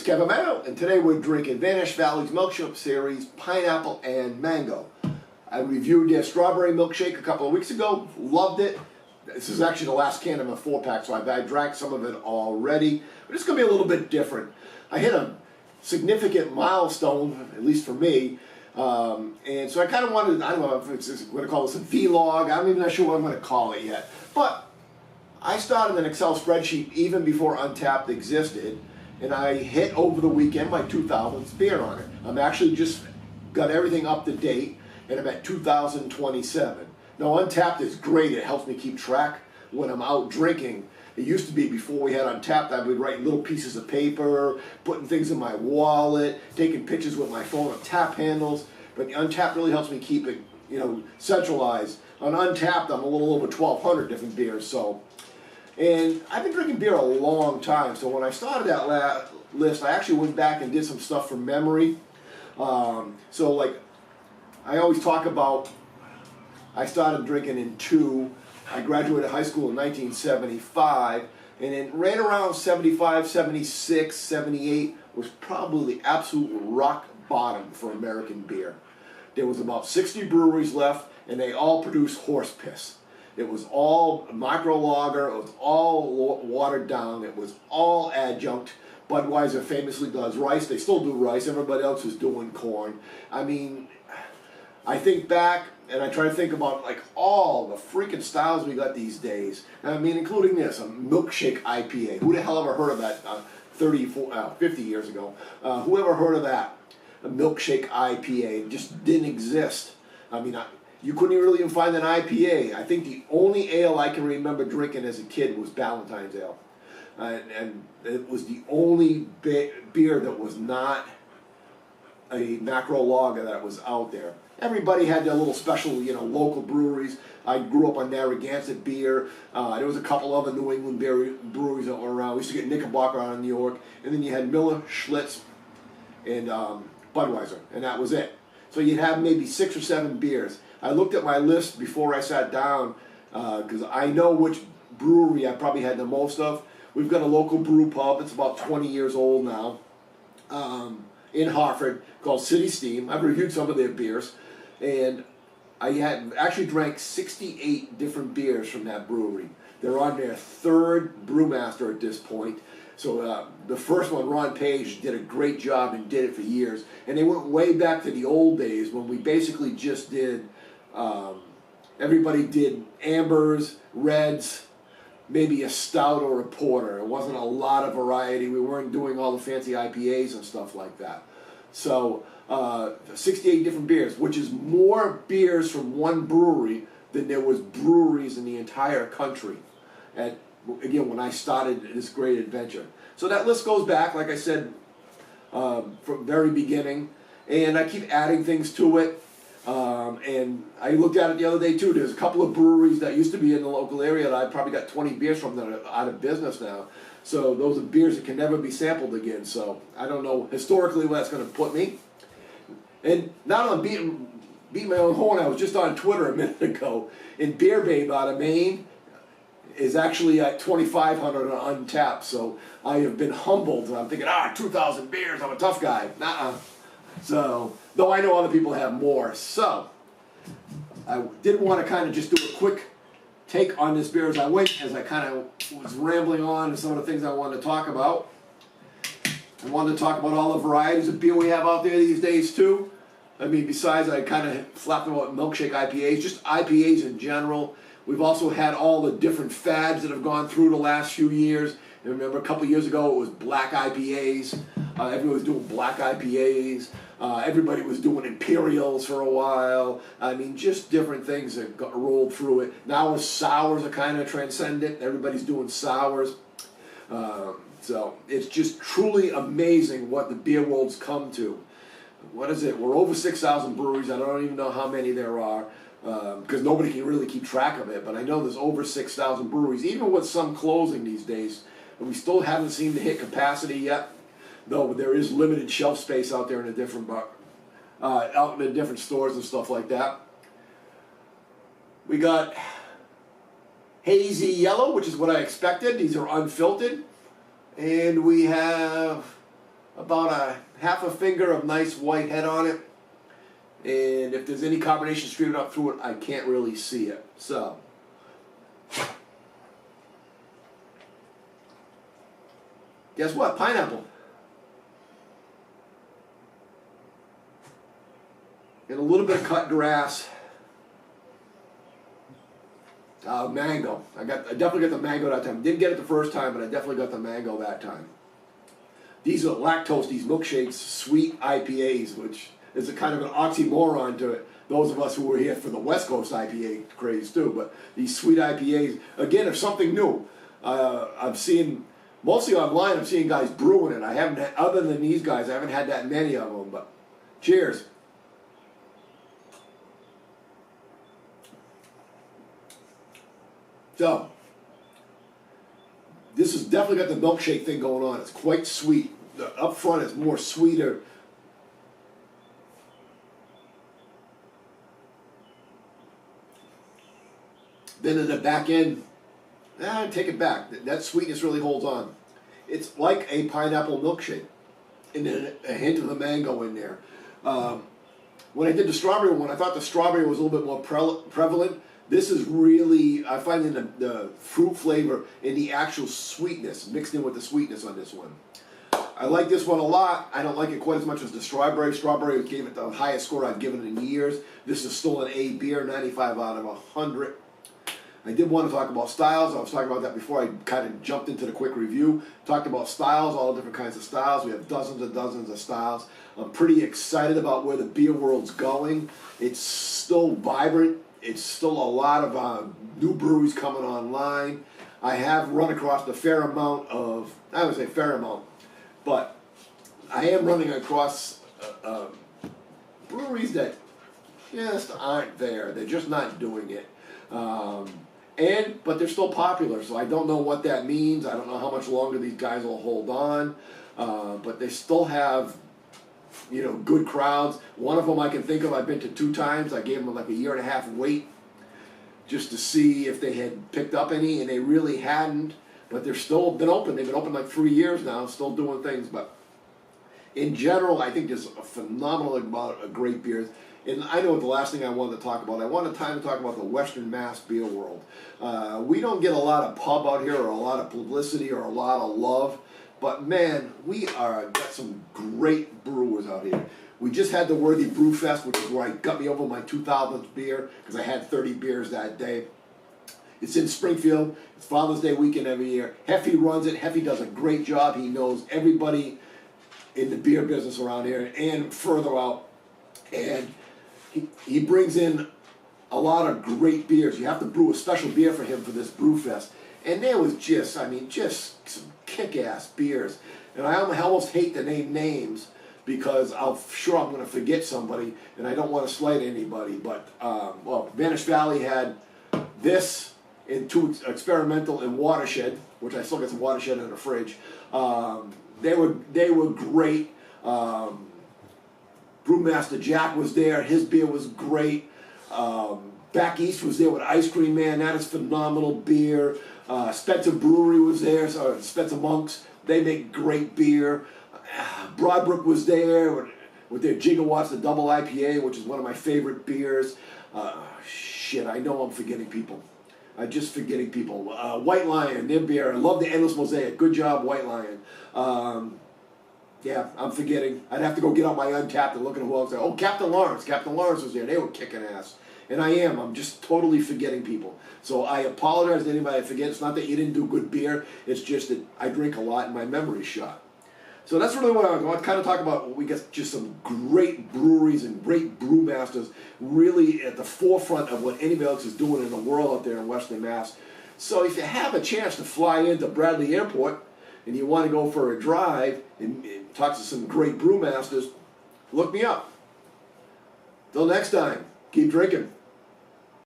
is Kevin Mayo, and today we're drinking Vanish Valley's Milkshake Series Pineapple and Mango. I reviewed their strawberry milkshake a couple of weeks ago, loved it. This is actually the last can of a 4-pack, so I drank some of it already, but it's going to be a little bit different. I hit a significant milestone, at least for me, and so I kind of wanted, I don't know if it's going to call this a vlog, I'm even not sure what I'm going to call it yet, but I started an Excel spreadsheet even before Untappd existed, and I hit over the weekend my 2000th beer on it. I'm actually just got everything up to date, and I'm at 2027. Now Untappd is great, it helps me keep track when I'm out drinking. It used to be before we had Untappd, I would write little pieces of paper, putting things in my wallet, taking pictures with my phone of tap handles, but Untappd really helps me keep it, centralized. On Untappd, I'm a little over 1,200 different beers, so. And I've been drinking beer a long time, so when I started that list, I actually went back and did some stuff from memory. So like, I always talk about, I started drinking in 2, I graduated high school in 1975, and then right around 75, 76, 78 was probably the absolute rock bottom for American beer. There was about 60 breweries left, and they all produced horse piss. It was all micro lager, it was all watered down, it was all adjunct. Budweiser famously does rice, they still do rice, everybody else is doing corn. I mean, I think back and I try to think about like all the freaking styles we got these days. I mean, including this, a milkshake IPA. Who the hell ever heard of that 50 years ago? Who ever heard of that? A milkshake IPA, it just didn't exist. I mean, you couldn't really even find an IPA. I think the only ale I can remember drinking as a kid was Ballantine's Ale. And it was the only beer that was not a macro lager that was out there. Everybody had their little special, local breweries. I grew up on Narragansett beer. There was a couple other New England breweries that were around. We used to get Knickerbocker out of New York. And then you had Miller, Schlitz, and Budweiser. And that was it. So you'd have maybe 6 or 7 beers. I looked at my list before I sat down because I know which brewery I probably had the most of. We've got a local brew pub. It's about 20 years old now in Hartford called City Steam. I've reviewed some of their beers. And I had actually drank 68 different beers from that brewery. They're on their 3rd brewmaster at this point. So the first one, Ron Page, did a great job and did it for years. And they went way back to the old days when we basically just did, everybody did ambers, reds, maybe a stout or a porter. It wasn't a lot of variety. We weren't doing all the fancy IPAs and stuff like that. So 68 different beers, which is more beers from one brewery than there was breweries in the entire country. And again, when I started this great adventure. So that list goes back, like I said, from very beginning, and I keep adding things to it. And I looked at it the other day too. There's a couple of breweries that used to be in the local area that I probably got 20 beers from that are out of business now. So those are beers that can never be sampled again. So I don't know historically where that's going to put me. And not on beating my own horn, I was just on Twitter a minute ago, and Beer Babe out of Maine is actually at 2,500 on Untappd. So I have been humbled. And I'm thinking, 2,000 beers, I'm a tough guy. Nuh-uh. So, though I know other people have more. So, I did want to kind of just do a quick take on this beer as I went, as I kind of was rambling on and some of the things I wanted to talk about. I wanted to talk about all the varieties of beer we have out there these days too. I mean, besides I kind of flapped about milkshake IPAs, just IPAs in general. We've also had all the different fads that have gone through the last few years. I remember a couple years ago it was black IPAs. Everybody was doing black IPAs. Everybody was doing Imperials for a while. I mean, just different things that rolled through it. Now sours are kind of transcendent. Everybody's doing sours. So it's just truly amazing what the beer world's come to. What is it? We're over 6,000 breweries. I don't even know how many there are because nobody can really keep track of it. But I know there's over 6,000 breweries, even with some closing these days. And we still haven't seemed to hit capacity yet, though there is limited shelf space out there in the different out in the different stores and stuff like that. We got Hazy Yellow, which is what I expected. These are unfiltered. And we have about a half a finger of nice white head on it. And if there's any carbonation streaming up through it, I can't really see it. So, guess what? Pineapple. And a little bit of cut grass. Mango. I definitely got the mango that time. Didn't get it the first time, but I definitely got the mango that time. These are lactose, these milkshakes, sweet IPAs, which is a kind of an oxymoron to those of us who were here for the West Coast IPA craze too. But these sweet IPAs, again, are something new. I'm seeing, mostly online, I'm seeing guys brewing it. I haven't had, other than these guys, I haven't had that many of them, but cheers. So, this has definitely got the milkshake thing going on. It's quite sweet. The up front is more sweeter. Then in the back end, take it back. That sweetness really holds on. It's like a pineapple milkshake. And then a hint of the mango in there. When I did the strawberry one, I thought the strawberry was a little bit more prevalent. This is really, I find in the fruit flavor and the actual sweetness, mixed in with the sweetness on this one. I like this one a lot. I don't like it quite as much as the strawberry. Strawberry gave it the highest score I've given it in years. This is still an A beer, 95 out of 100. I did want to talk about styles. I was talking about that before I kind of jumped into the quick review. Talked about styles, all different kinds of styles. We have dozens and dozens of styles. I'm pretty excited about where the beer world's going. It's still vibrant. It's still a lot of new breweries coming online. I have run across a fair amount of, I would say fair amount, but I am running across breweries that just aren't there. They're just not doing it. But they're still popular, so I don't know what that means. I don't know how much longer these guys will hold on. But they still have, good crowds. One of them I can think of, I've been to 2 times. I gave them like a 1.5 year wait just to see if they had picked up any, and they really hadn't. But they're still been open. They've been open like 3 years now, still doing things. But in general, I think there's a phenomenal amount of great beers. And I know the last thing I wanted to talk about. I wanted time to talk about the Western Mass beer world. We don't get a lot of pub out here, or a lot of publicity, or a lot of love. But man, we got some great brewers out here. We just had the Worthy Brew Fest, which is where I got me over my 2000th beer, because I had 30 beers that day. It's in Springfield. It's Father's Day weekend every year. Heffy runs it. Heffy does a great job. He knows everybody in the beer business around here and further out. And he brings in a lot of great beers. You have to brew a special beer for him for this brew fest. And there was just some kick-ass beers. And I almost hate to name names because I'm sure I'm going to forget somebody, and I don't want to slight anybody. But, Vanish Valley had this in 2 experimental in Watershed, which I still got some Watershed in the fridge. They were great. Brewmaster Jack was there. His beer was great. Back East was there with Ice Cream Man. That is phenomenal beer. Spencer Brewery was there. So Spencer Monks. They make great beer. Broadbrook was there with their Gigawatts, the double IPA, which is one of my favorite beers. I know I'm forgetting people. I'm just forgetting people. White Lion, their beer. I love the Endless Mosaic. Good job, White Lion. Yeah, I'm forgetting. I'd have to go get out my Untapped and look at who else there. Oh, Captain Lawrence. Captain Lawrence was there. They were kicking ass. And I'm just totally forgetting people. So I apologize to anybody I forget. It's not that you didn't do good beer. It's just that I drink a lot and my memory's shot. So that's really what I want to kind of talk about. We get just some great breweries and great brewmasters really at the forefront of what anybody else is doing in the world out there in Western Mass. So if you have a chance to fly into Bradley Airport and you want to go for a drive and talk to some great brewmasters, look me up. Till next time, keep drinking.